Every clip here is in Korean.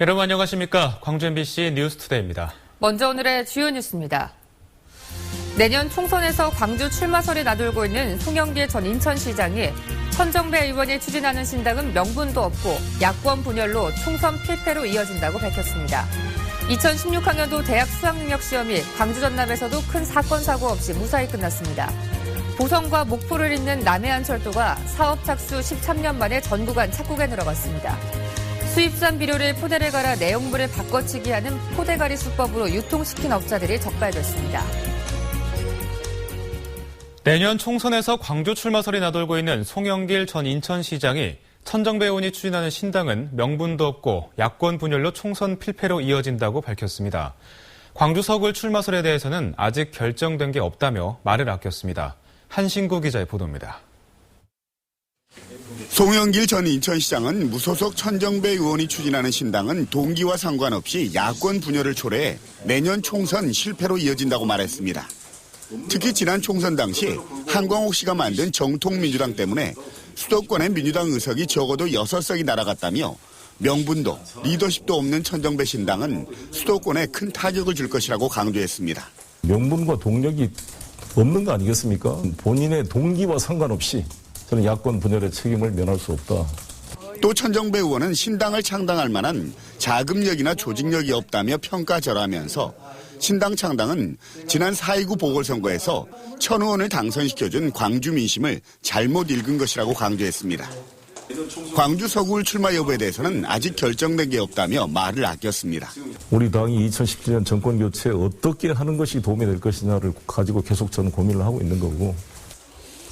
여러분 안녕하십니까? 광주 MBC 뉴스투데이입니다. 먼저 오늘의 주요 뉴스입니다. 내년 총선에서 광주 출마설이 나돌고 있는 송영길 전 인천시장이 천정배 의원이 추진하는 신당은 명분도 없고 야권 분열로 총선 필패로 이어진다고 밝혔습니다. 2016학년도 대학 수학능력시험이 광주 전남에서도 큰 사건 사고 없이 무사히 끝났습니다. 보성과 목포를 잇는 남해안철도가 사업 착수 13년 만에 전 구간 착공에 들어갔습니다. 수입산 비료를 포대를 갈아 내용물을 바꿔치기 하는 포대갈이 수법으로 유통시킨 업자들이 적발됐습니다. 내년 총선에서 광주 출마설이 나돌고 있는 송영길 전 인천시장이 천정배 의원이 추진하는 신당은 명분도 없고 야권 분열로 총선 필패로 이어진다고 밝혔습니다. 광주 서구 출마설에 대해서는 아직 결정된 게 없다며 말을 아꼈습니다. 한신구 기자의 보도입니다. 송영길 전 인천시장은 무소속 천정배 의원이 추진하는 신당은 동기와 상관없이 야권 분열을 초래해 내년 총선 실패로 이어진다고 말했습니다. 특히 지난 총선 당시 한광옥 씨가 만든 정통민주당 때문에 수도권의 민주당 의석이 적어도 6석이 날아갔다며 명분도 리더십도 없는 천정배 신당은 수도권에 큰 타격을 줄 것이라고 강조했습니다. 명분과 동력이 없는 거 아니겠습니까? 본인의 동기와 상관없이 저는 야권 분열의 책임을 면할 수 없다. 또 천정배 의원은 신당을 창당할 만한 자금력이나 조직력이 없다며 평가절하하면서 신당 창당은 지난 4.29 보궐선거에서 천 의원을 당선시켜준 광주 민심을 잘못 읽은 것이라고 강조했습니다. 광주 서구울 출마 여부에 대해서는 아직 결정된 게 없다며 말을 아꼈습니다. 우리 당이 2017년 정권 교체에 어떻게 하는 것이 도움이 될 것이냐를 가지고 계속 저는 고민을 하고 있는 거고.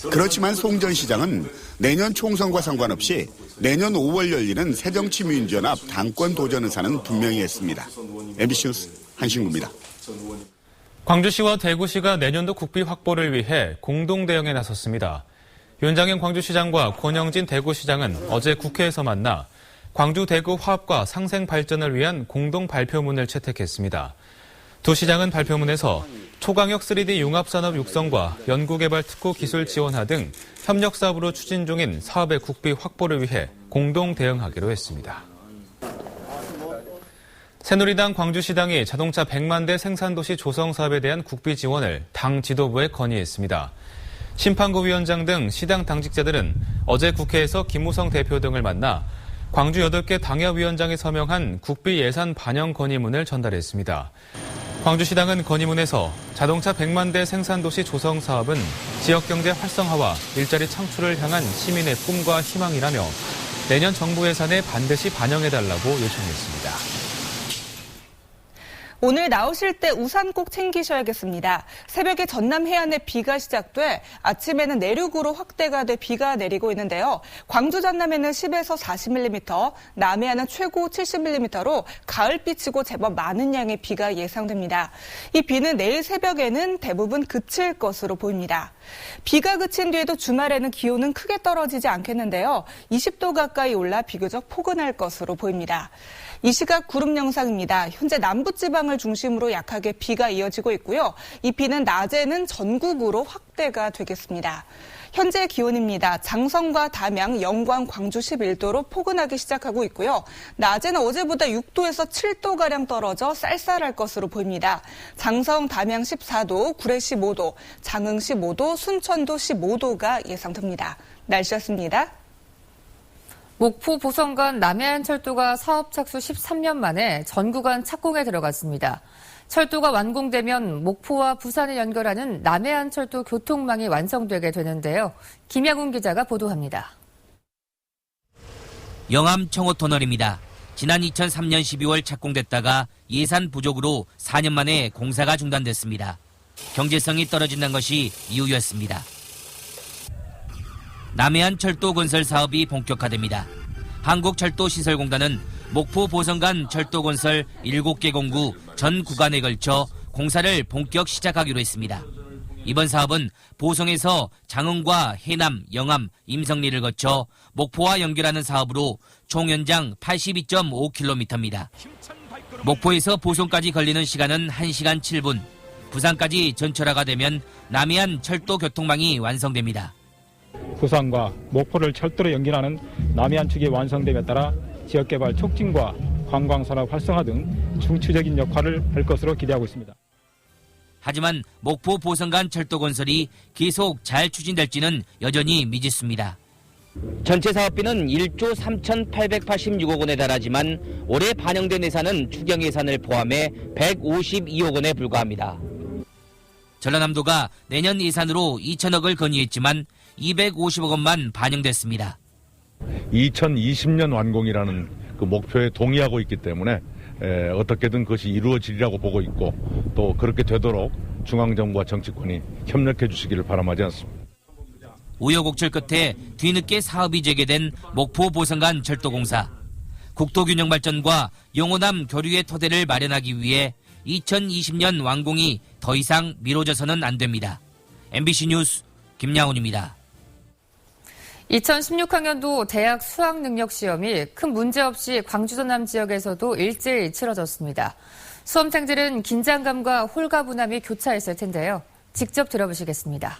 그렇지만 송 전 시장은 내년 총선과 상관없이 내년 5월 열리는 새정치민주연합 당권 도전 의사는 분명히 했습니다. MBC 뉴스 한신구입니다. 광주시와 대구시가 내년도 국비 확보를 위해 공동 대응에 나섰습니다. 윤장현 광주시장과 권영진 대구시장은 어제 국회에서 만나 광주 대구 화합과 상생 발전을 위한 공동 발표문을 채택했습니다. 두 시장은 발표문에서 초강력 3D 융합산업 육성과 연구개발 특구 기술 지원화 등 협력 사업으로 추진 중인 사업의 국비 확보를 위해 공동 대응하기로 했습니다. 새누리당 광주시당이 자동차 100만 대 생산도시 조성 사업에 대한 국비 지원을 당 지도부에 건의했습니다. 심판구 위원장 등 시당 당직자들은 어제 국회에서 김무성 대표 등을 만나 광주 8개 당협위원장이 서명한 국비 예산 반영 건의문을 전달했습니다. 광주시당은 건의문에서 자동차 100만 대 생산도시 조성 사업은 지역경제 활성화와 일자리 창출을 향한 시민의 꿈과 희망이라며 내년 정부 예산에 반드시 반영해달라고 요청했습니다. 오늘 나오실 때 우산 꼭 챙기셔야겠습니다. 새벽에 전남 해안에 비가 시작돼 아침에는 내륙으로 확대가 돼 비가 내리고 있는데요. 광주 전남에는 10에서 40mm, 남해안은 최고 70mm로 가을비치고 제법 많은 양의 비가 예상됩니다. 이 비는 내일 새벽에는 대부분 그칠 것으로 보입니다. 비가 그친 뒤에도 주말에는 기온은 크게 떨어지지 않겠는데요. 20도 가까이 올라 비교적 포근할 것으로 보입니다. 이 시각 구름 영상입니다. 현재 남부지방을 중심으로 약하게 비가 이어지고 있고요. 이 비는 낮에는 전국으로 확대가 되겠습니다. 현재 기온입니다. 장성과 담양, 영광, 광주 11도로 포근하게 시작하고 있고요. 낮에는 어제보다 6도에서 7도가량 떨어져 쌀쌀할 것으로 보입니다. 장성, 담양 14도, 구례 15도, 장흥 15도, 순천도 15도가 예상됩니다. 날씨였습니다. 목포 보성간 남해안철도가 사업 착수 13년 만에 전 구간 착공에 들어갔습니다. 철도가 완공되면 목포와 부산을 연결하는 남해안철도 교통망이 완성되게 되는데요. 김양훈 기자가 보도합니다. 영암 청호터널입니다. 지난 2003년 12월 착공됐다가 예산 부족으로 4년 만에 공사가 중단됐습니다. 경제성이 떨어진다는 것이 이유였습니다. 남해안철도 건설 사업이 본격화됩니다. 한국철도시설공단은 목포 보성간 철도 건설 7개 공구 전 구간에 걸쳐 공사를 본격 시작하기로 했습니다. 이번 사업은 보성에서 장흥과 해남, 영암, 임성리를 거쳐 목포와 연결하는 사업으로 총 연장 82.5km입니다. 목포에서 보성까지 걸리는 시간은 1시간 7분. 부산까지 전철화가 되면 남해안 철도 교통망이 완성됩니다. 부산과 목포를 철도로 연결하는 남해안 축이 완성됨에 따라 지역개발 촉진과 관광산업 활성화 등 중추적인 역할을 할 것으로 기대하고 있습니다. 하지만 목포 보성간 철도 건설이 계속 잘 추진될지는 여전히 미지수입니다. 전체 사업비는 1조 3,886억 원에 달하지만 올해 반영된 예산은 추경 예산을 포함해 152억 원에 불과합니다. 전라남도가 내년 예산으로 2천억을 건의했지만 250억 원만 반영됐습니다. 2020년 완공이라는 그 목표에 동의하고 있기 때문에 어떻게든 그것이 이루어지리라고 보고 있고 또 그렇게 되도록 중앙정부와 정치권이 협력해 주시기를 바람하지 않습니다. 우여곡절 끝에 뒤늦게 사업이 재개된 목포 보성간 철도공사. 국토균형 발전과 영호남 교류의 토대를 마련하기 위해 2020년 완공이 더 이상 미뤄져서는 안 됩니다. MBC 뉴스 김양훈입니다. 2016학년도 대학 수학능력시험이 큰 문제 없이 광주 전남 지역에서도 일제히 치러졌습니다. 수험생들은 긴장감과 홀가분함이 교차했을 텐데요. 직접 들어보시겠습니다.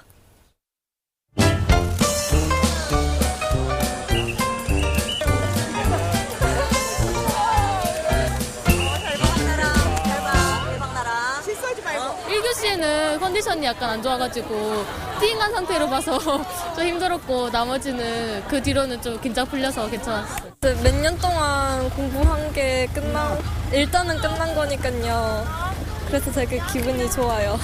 는 컨디션이 약간 안 좋아가지고 띵한 상태로 봐서 좀 힘들었고 나머지는 그 뒤로는 좀 긴장 풀려서 괜찮았어요. 몇 년 동안 공부한 게 일단은 끝난 거니까요. 그래서 되게 기분이 좋아요.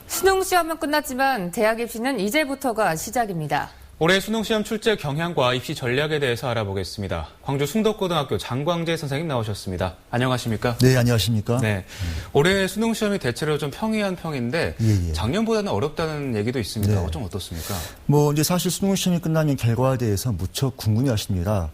수능 시험은 끝났지만 대학 입시는 이제부터가 시작입니다. 올해 수능시험 출제 경향과 입시 전략에 대해서 알아보겠습니다. 광주 숭덕고등학교 장광재 선생님 나오셨습니다. 안녕하십니까? 네, 안녕하십니까? 네. 올해 수능시험이 대체로 좀 평이한 평인데 작년보다는 어렵다는 얘기도 있습니다. 네. 좀 어떻습니까? 이제 사실 수능시험이 끝나는 결과에 대해서 무척 궁금해하십니다.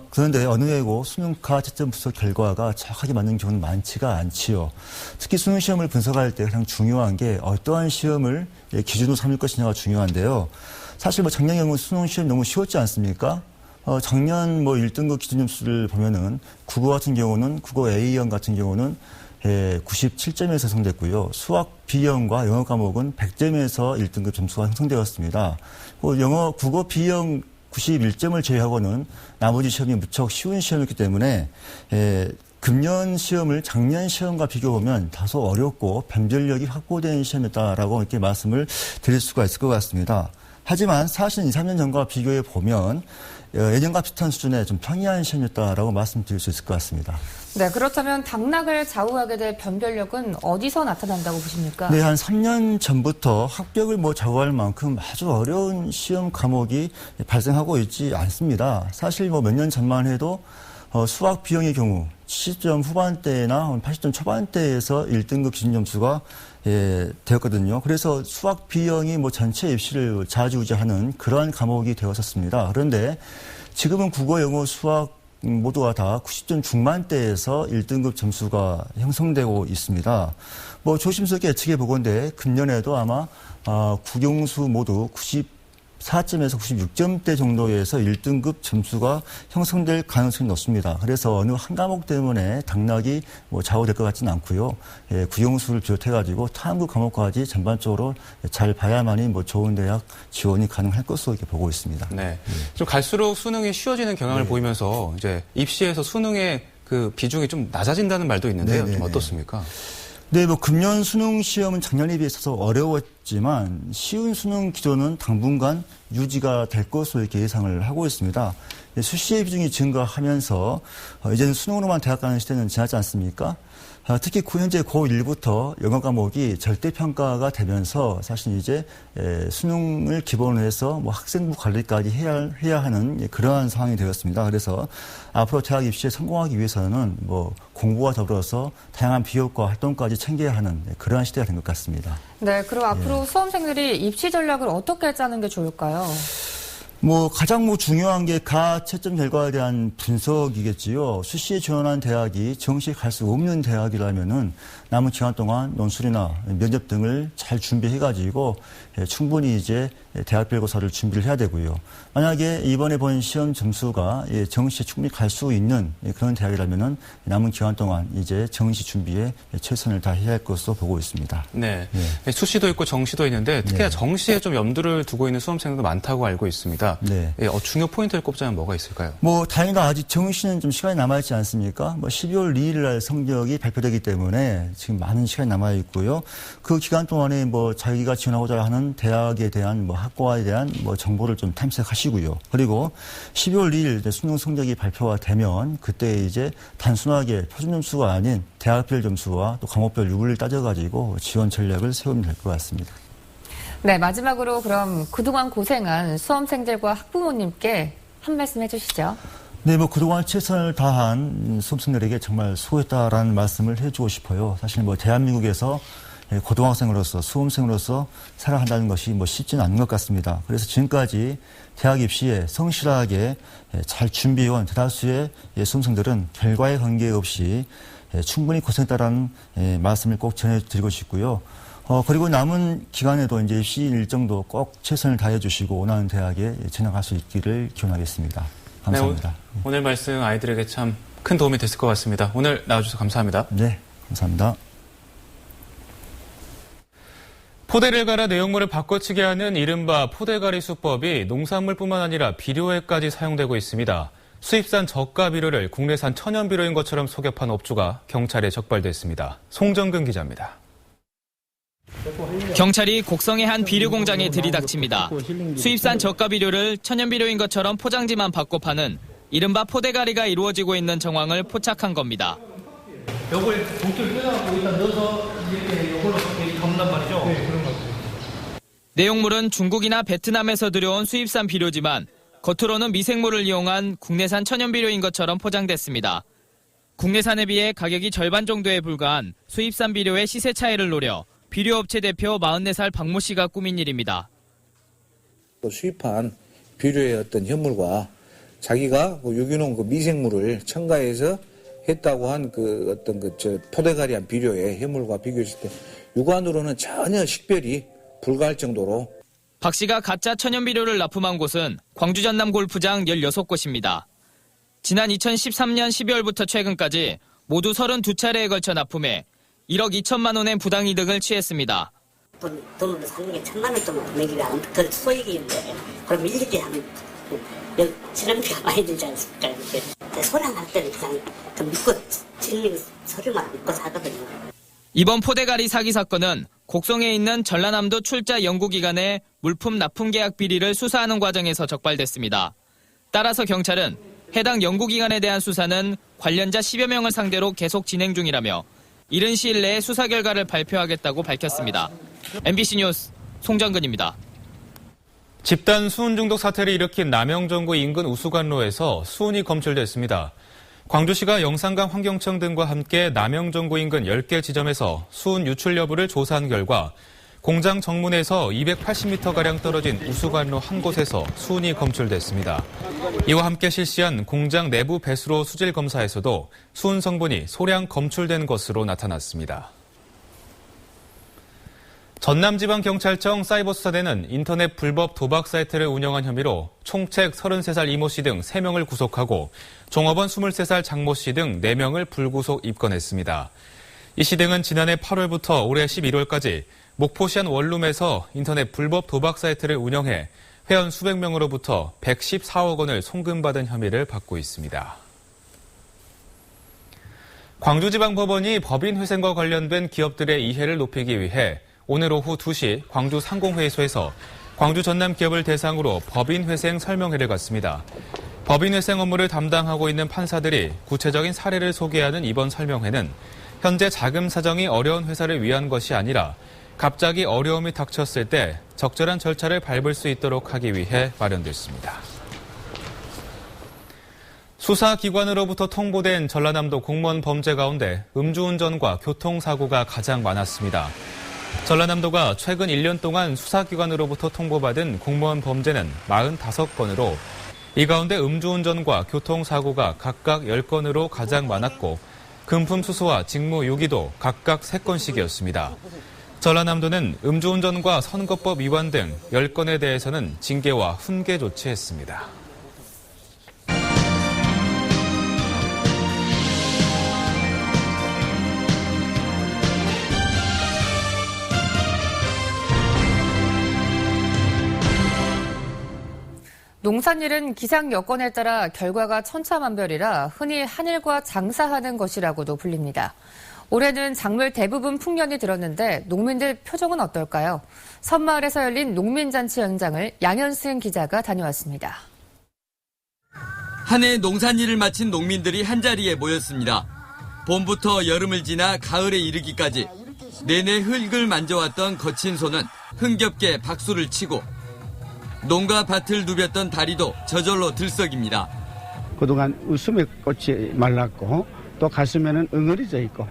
그런데 어느 해고 수능과 채점 분석 결과가 정확하게 맞는 경우는 많지가 않지요. 특히 수능시험을 분석할 때 가장 중요한 게 어떠한 시험을 기준으로 삼을 것이냐가 중요한데요. 사실 작년 경우 수능시험이 너무 쉬웠지 않습니까? 작년 1등급 기준 점수를 보면은 국어 같은 경우는 국어 A형 같은 경우는 97점에서 형성됐고요. 수학 B형과 영어 과목은 100점에서 1등급 점수가 형성되었습니다. 국어 B형 91점을 제외하고는 나머지 시험이 무척 쉬운 시험이었기 때문에 금년 시험을 작년 시험과 비교하면 다소 어렵고 변별력이 확보된 시험이었다라고 이렇게 말씀을 드릴 수가 있을 것 같습니다. 하지만 사실 2, 3년 전과 비교해 보면 예년과 비슷한 수준의 좀 평이한 시험이었다라고 말씀드릴 수 있을 것 같습니다. 네, 그렇다면 당락을 좌우하게 될 변별력은 어디서 나타난다고 보십니까? 네, 한 3년 전부터 합격을 좌우할 만큼 아주 어려운 시험 과목이 발생하고 있지 않습니다. 사실 몇 년 전만 해도 수학 B형의 경우 70점 후반대나 80점 초반대에서 1등급 기준 점수가 되었거든요. 그래서 수학 B형이 전체 입시를 좌지우지하는 그러한 과목이 되었었습니다. 그런데 지금은 국어, 영어, 수학 모두가 다 90점 중반대에서 1등급 점수가 형성되고 있습니다. 조심스럽게 예측해 보건대 금년에도 아마 국영수 모두 94점에서 96점대 정도에서 1등급 점수가 형성될 가능성이 높습니다. 그래서 어느 한 과목 때문에 당락이 좌우될 것 같지는 않고요. 국영수를 비롯해가지고 타항구 과목까지 전반적으로 잘 봐야만이 좋은 대학 지원이 가능할 것으로 이렇게 보고 있습니다. 네. 좀 갈수록 수능이 쉬워지는 경향을 보이면서 이제 입시에서 수능의 그 비중이 좀 낮아진다는 말도 있는데요. 좀 어떻습니까? 네, 금년 수능 시험은 작년에 비해서 어려웠지만 쉬운 수능 기조는 당분간 유지가 될 것으로 이렇게 예상을 하고 있습니다. 수시의 비중이 증가하면서 이제는 수능으로만 대학 가는 시대는 지나지 않습니까? 특히 현재 고1부터 영어 과목이 절대평가가 되면서 사실 이제 수능을 기본으로 해서 학생부 관리까지 해야 하는 그러한 상황이 되었습니다. 그래서 앞으로 대학 입시에 성공하기 위해서는 공부와 더불어서 다양한 비교과 활동까지 챙겨야 하는 그러한 시대가 된 것 같습니다. 네, 그럼 앞으로 수험생들이 입시 전략을 어떻게 짜는 게 좋을까요? 가장 중요한 게 가 채점 결과에 대한 분석이겠지요. 수시에 지원한 대학이 정시에 갈 수 없는 대학이라면은 남은 기간 동안 논술이나 면접 등을 잘 준비해가지고 충분히 이제 대학별고사를 준비를 해야 되고요. 만약에 이번에 본 시험 점수가 정시에 충분히 갈 수 있는 그런 대학이라면은 남은 기간 동안 이제 정시 준비에 최선을 다해야 할 것으로 보고 있습니다. 네. 수시도 있고 정시도 있는데 특히나 정시에 좀 염두를 두고 있는 수험생들도 많다고 알고 있습니다. 있습니다. 네. 중요 포인트를 꼽자면 뭐가 있을까요? 다행히도 아직 정윤 씨는 좀 시간이 남아있지 않습니까? 12월 2일 날 성적이 발표되기 때문에 지금 많은 시간이 남아있고요. 그 기간 동안에 자기가 지원하고자 하는 대학에 대한 학과에 대한 정보를 좀 탐색하시고요. 그리고 12월 2일 수능 성적이 발표가 되면 그때 이제 단순하게 표준 점수가 아닌 대학별 점수와 또 과목별 유불을 따져가지고 지원 전략을 세우면 될 것 같습니다. 네, 마지막으로 그럼 그동안 고생한 수험생들과 학부모님께 한 말씀 해주시죠. 네, 그동안 최선을 다한 수험생들에게 정말 수고했다라는 말씀을 해주고 싶어요. 사실 대한민국에서 고등학생으로서, 수험생으로서 살아간다는 것이 쉽지는 않은 것 같습니다. 그래서 지금까지 대학 입시에 성실하게 잘 준비해온 대다수의 수험생들은 결과에 관계없이 충분히 고생했다라는 말씀을 꼭 전해드리고 싶고요. 그리고 남은 기간에도 이제 입시 일정도 꼭 최선을 다해 주시고 원하는 대학에 진학할 수 있기를 기원하겠습니다. 감사합니다. 네, 오늘 말씀 아이들에게 참 큰 도움이 됐을 것 같습니다. 오늘 나와주셔서 감사합니다. 네, 감사합니다. 포대를 갈아 내용물을 바꿔치게 하는 이른바 포대갈이 수법이 농산물뿐만 아니라 비료에까지 사용되고 있습니다. 수입산 저가 비료를 국내산 천연 비료인 것처럼 속여 판 업주가 경찰에 적발됐습니다. 송정근 기자입니다. 경찰이 곡성의 한 비료 공장에 들이닥칩니다. 수입산 저가 비료를 천연 비료인 것처럼 포장지만 바꿔 파는 이른바 포대갈이가 이루어지고 있는 정황을 포착한 겁니다. 요걸 봉투를 뜯어갖고 일단 넣어서 이렇게 요걸로 이렇게 담는단 말이죠? 네, 그런 것 같아요. 내용물은 중국이나 베트남에서 들여온 수입산 비료지만 겉으로는 미생물을 이용한 국내산 천연 비료인 것처럼 포장됐습니다. 국내산에 비해 가격이 절반 정도에 불과한 수입산 비료의 시세 차이를 노려 비료업체 대표 44살 박모 씨가 꾸민 일입니다. 수입한 비료의 어떤 현물과 자기가 유기농 미생물을 첨가해서 했다고 한 포대갈이한 비료의 해물과 비교했을 때 육안으로는 전혀 식별이 불가할 정도로. 박 씨가 가짜 천연 비료를 납품한 곳은 광주 전남 골프장 16곳입니다. 지난 2013년 12월부터 최근까지 모두 32차례에 걸쳐 납품해 1억 2천만 원의 부당이득을 취했습니다. 돈으로 사는 게 1,000만 원 정도 내기가 그 소액인데 그럼 일일이 하면 지난비가 많이 들지 않습니까? 소량할 때는 그냥 믿고 진리 서류만 믿고 사거든요. 이번 포대갈이 사기 사건은 곡성에 있는 전라남도 출자 연구기관의 물품 납품 계약 비리를 수사하는 과정에서 적발됐습니다. 따라서 경찰은 해당 연구기관에 대한 수사는 관련자 10여 명을 상대로 계속 진행 중이라며 이른 시일 내에 수사 결과를 발표하겠다고 밝혔습니다. MBC 뉴스 송정근입니다. 집단 수은 중독 사태를 일으킨 남영정구 인근 우수관로에서 수은이 검출됐습니다. 광주시가 영산강 환경청 등과 함께 남영정구 인근 10개 지점에서 수은 유출 여부를 조사한 결과 공장 정문에서 280m가량 떨어진 우수관로 한 곳에서 수은이 검출됐습니다. 이와 함께 실시한 공장 내부 배수로 수질 검사에서도 수은 성분이 소량 검출된 것으로 나타났습니다. 전남지방경찰청 사이버수사대는 인터넷 불법 도박 사이트를 운영한 혐의로 총책 33살 이모 씨 등 3명을 구속하고 종업원 23살 장모 씨 등 4명을 불구속 입건했습니다. 이 씨 등은 지난해 8월부터 올해 11월까지 목포시 한 원룸에서 인터넷 불법 도박 사이트를 운영해 회원 수백 명으로부터 114억 원을 송금받은 혐의를 받고 있습니다. 광주지방법원이 법인회생과 관련된 기업들의 이해를 높이기 위해 오늘 오후 2시 광주 상공회의소에서 광주 전남 기업을 대상으로 법인회생 설명회를 갖습니다. 법인회생 업무를 담당하고 있는 판사들이 구체적인 사례를 소개하는 이번 설명회는 현재 자금 사정이 어려운 회사를 위한 것이 아니라 갑자기 어려움이 닥쳤을 때 적절한 절차를 밟을 수 있도록 하기 위해 마련됐습니다. 수사기관으로부터 통보된 전라남도 공무원 범죄 가운데 음주운전과 교통사고가 가장 많았습니다. 전라남도가 최근 1년 동안 수사기관으로부터 통보받은 공무원 범죄는 45건으로 이 가운데 음주운전과 교통사고가 각각 10건으로 가장 많았고 금품 수수와 직무 유기도 각각 3건씩이었습니다. 전라남도는 음주운전과 선거법 위반 등 10건에 대해서는 징계와 훈계 조치했습니다. 농산일은 기상 여건에 따라 결과가 천차만별이라 흔히 한일과 장사하는 것이라고도 불립니다. 올해는 작물 대부분 풍년이 들었는데 농민들 표정은 어떨까요? 섬마을에서 열린 농민잔치 현장을 양현승 기자가 다녀왔습니다. 한 해 농산일을 마친 농민들이 한자리에 모였습니다. 봄부터 여름을 지나 가을에 이르기까지 내내 흙을 만져왔던 거친 손은 흥겹게 박수를 치고 농가 밭을 누볐던 다리도 저절로 들썩입니다. 그동안 웃음의 꽃이 말랐고 또 가슴에는 응어리져 있고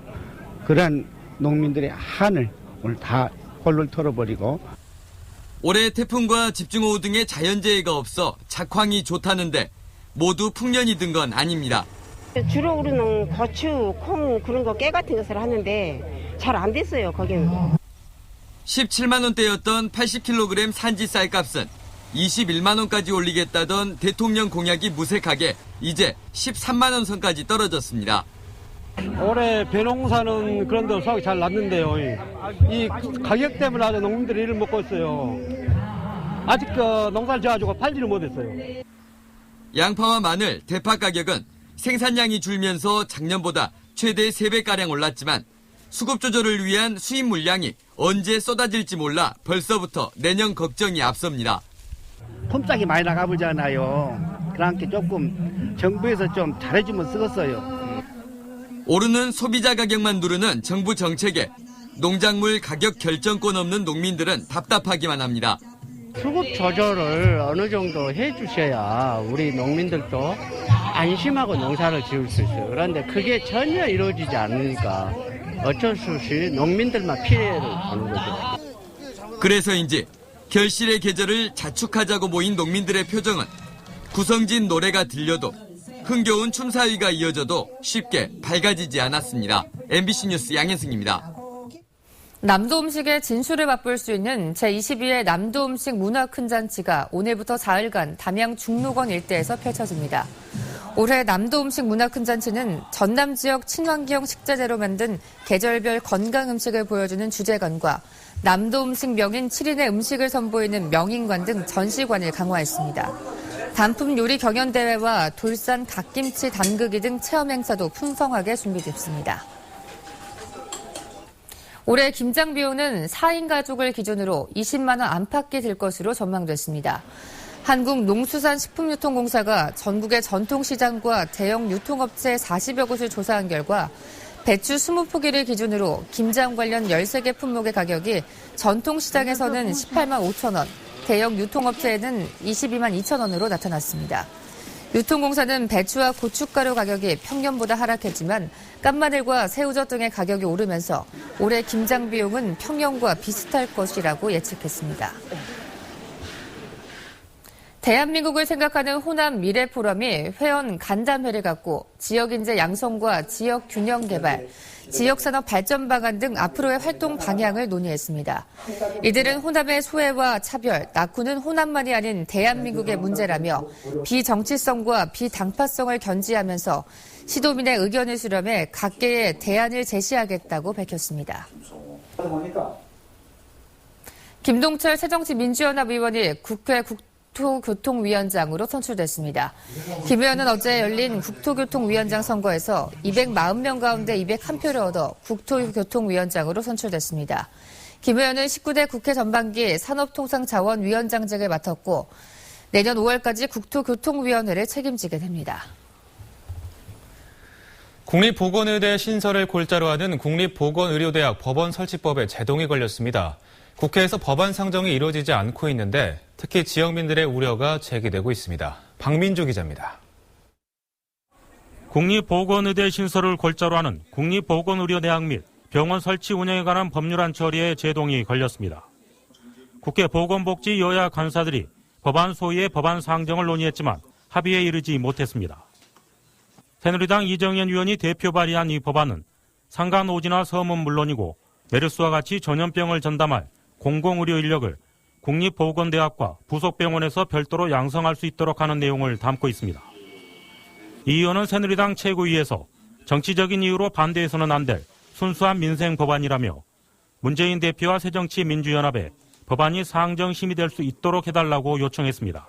그러한 농민들의 한을 오늘 다 홀를 털어버리고 올해 태풍과 집중호우 등의 자연재해가 없어 작황이 좋다는데 모두 풍년이 든 건 아닙니다. 주로 우리는 고추, 콩 그런 거 깨 같은 것을 하는데 잘 안 됐어요. 거기는. 17만 원대였던 80kg 산지 쌀값은 21만 원까지 올리겠다던 대통령 공약이 무색하게 이제 13만 원 선까지 떨어졌습니다. 올해 벼농사는 그런데 수확이 잘 났는데요. 이 가격 때문에 아주 농민들이 일을 먹고 있어요. 아직 농사를 지어가지고 팔지를 못했어요. 양파와 마늘, 대파 가격은 생산량이 줄면서 작년보다 최대 3배가량 올랐지만 수급 조절을 위한 수입 물량이 언제 쏟아질지 몰라 벌써부터 내년 걱정이 앞섭니다. 폼짝이 많이 나가보잖아요. 그러니까 조금 정부에서 좀 잘해주면 쓰겠어요. 오르는 소비자 가격만 누르는 정부 정책에 농작물 가격 결정권 없는 농민들은 답답하기만 합니다. 수급 조절을 어느 정도 해주셔야 우리 농민들도 안심하고 농사를 지을 수 있어요. 그런데 그게 전혀 이루어지지 않으니까 어쩔 수 없이 농민들만 피해를 보는 거죠. 그래서인지 결실의 계절을 자축하자고 모인 농민들의 표정은 구성진 노래가 들려도 흥겨운 춤사위가 이어져도 쉽게 밝아지지 않았습니다. MBC 뉴스 양현승입니다. 남도 음식의 진수를 맛볼 수 있는 제22회 남도 음식 문화 큰 잔치가 오늘부터 사흘간 담양 중록원 일대에서 펼쳐집니다. 올해 남도 음식 문화 큰 잔치는 전남 지역 친환경 식자재로 만든 계절별 건강 음식을 보여주는 주제관과 남도 음식 명인 7인의 음식을 선보이는 명인관 등 전시관을 강화했습니다. 단품 요리 경연대회와 돌산 갓김치 담그기 등 체험 행사도 풍성하게 준비됐습니다. 올해 김장 비용은 4인 가족을 기준으로 20만 원 안팎이 들 것으로 전망됐습니다. 한국농수산식품유통공사가 전국의 전통시장과 대형 유통업체 40여 곳을 조사한 결과 배추 20포기를 기준으로 김장 관련 13개 품목의 가격이 전통시장에서는 18만 5천 원, 대형 유통업체에는 22만 2천 원으로 나타났습니다. 유통공사는 배추와 고춧가루 가격이 평년보다 하락했지만 깐마늘과 새우젓 등의 가격이 오르면서 올해 김장 비용은 평년과 비슷할 것이라고 예측했습니다. 대한민국을 생각하는 호남 미래포럼이 회원 간담회를 갖고 지역인재 양성과 지역 균형 개발, 지역산업 발전 방안 등 앞으로의 활동 방향을 논의했습니다. 이들은 호남의 소외와 차별, 낙후는 호남만이 아닌 대한민국의 문제라며 비정치성과 비당파성을 견지하면서 시도민의 의견을 수렴해 각계의 대안을 제시하겠다고 밝혔습니다. 김동철 새정치민주연합 의원이 국회 국토교통위원장으로 선출됐습니다. 김 의원은 어제 열린 국토교통위원장 선거에서 240명 가운데 201표를 얻어 국토교통위원장으로 선출됐습니다. 김 의원은 19대 국회 전반기 산업통상자원위원장직을 맡았고 내년 5월까지 국토교통위원회를 책임지게 됩니다. 국립보건의대 신설을 골자로 하는 국립보건의료대학 법원 설치법에 제동이 걸렸습니다. 국회에서 법안 상정이 이루어지지 않고 있는데 특히 지역민들의 우려가 제기되고 있습니다. 박민주 기자입니다. 국립보건의대 신설을 골자로 하는 국립보건의료대학 및 병원 설치 운영에 관한 법률안 처리에 제동이 걸렸습니다. 국회 보건복지 여야 간사들이 법안 소위의 법안 상정을 논의했지만 합의에 이르지 못했습니다. 새누리당 이정현 의원이 대표 발의한 이 법안은 상간오지나 섬은 물론이고 메르스와 같이 전염병을 전담할 공공의료 인력을 국립보건대학과 부속병원에서 별도로 양성할 수 있도록 하는 내용을 담고 있습니다. 이 의원은 새누리당 최고위에서 정치적인 이유로 반대해서는 안 될 순수한 민생 법안이라며 문재인 대표와 새정치민주연합에 법안이 상정 심의될 수 있도록 해달라고 요청했습니다.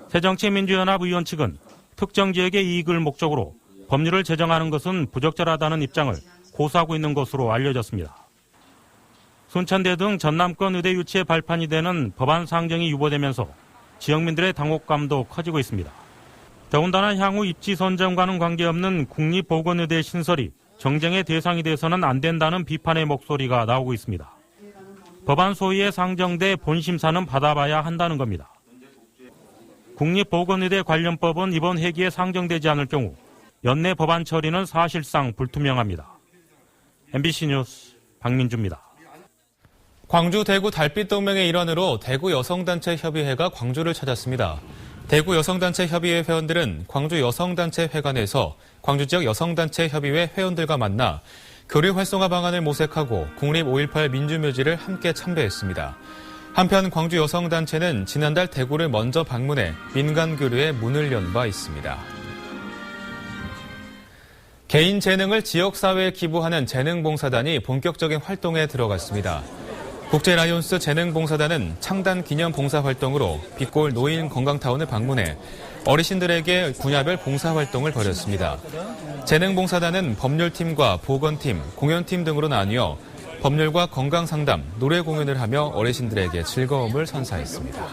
새정치민주연합 의원 측은 특정 지역의 이익을 목적으로 법률을 제정하는 것은 부적절하다는 입장을 고수하고 있는 것으로 알려졌습니다. 순천대 등 전남권 의대 유치에 발판이 되는 법안 상정이 유보되면서 지역민들의 당혹감도 커지고 있습니다. 더군다나 향후 입지 선정과는 관계없는 국립보건의대 신설이 정쟁의 대상이 돼서는 안 된다는 비판의 목소리가 나오고 있습니다. 법안 소위에 상정돼 본심사는 받아봐야 한다는 겁니다. 국립보건의대 관련법은 이번 회기에 상정되지 않을 경우 연내 법안 처리는 사실상 불투명합니다. MBC 뉴스 박민주입니다. 광주 대구 달빛동맹의 일환으로 대구 여성단체 협의회가 광주를 찾았습니다. 대구 여성단체 협의회 회원들은 광주 여성단체 회관에서 광주 지역 여성단체 협의회 회원들과 만나 교류 활성화 방안을 모색하고 국립 5.18 민주묘지를 함께 참배했습니다. 한편 광주 여성단체는 지난달 대구를 먼저 방문해 민간 교류에 문을 연 바 있습니다. 개인 재능을 지역사회에 기부하는 재능봉사단이 본격적인 활동에 들어갔습니다. 국제라이온스 재능봉사단은 창단 기념 봉사활동으로 빛골 노인 건강타운을 방문해 어르신들에게 분야별 봉사활동을 벌였습니다. 재능봉사단은 법률팀과 보건팀, 공연팀 등으로 나뉘어 법률과 건강상담, 노래 공연을 하며 어르신들에게 즐거움을 선사했습니다.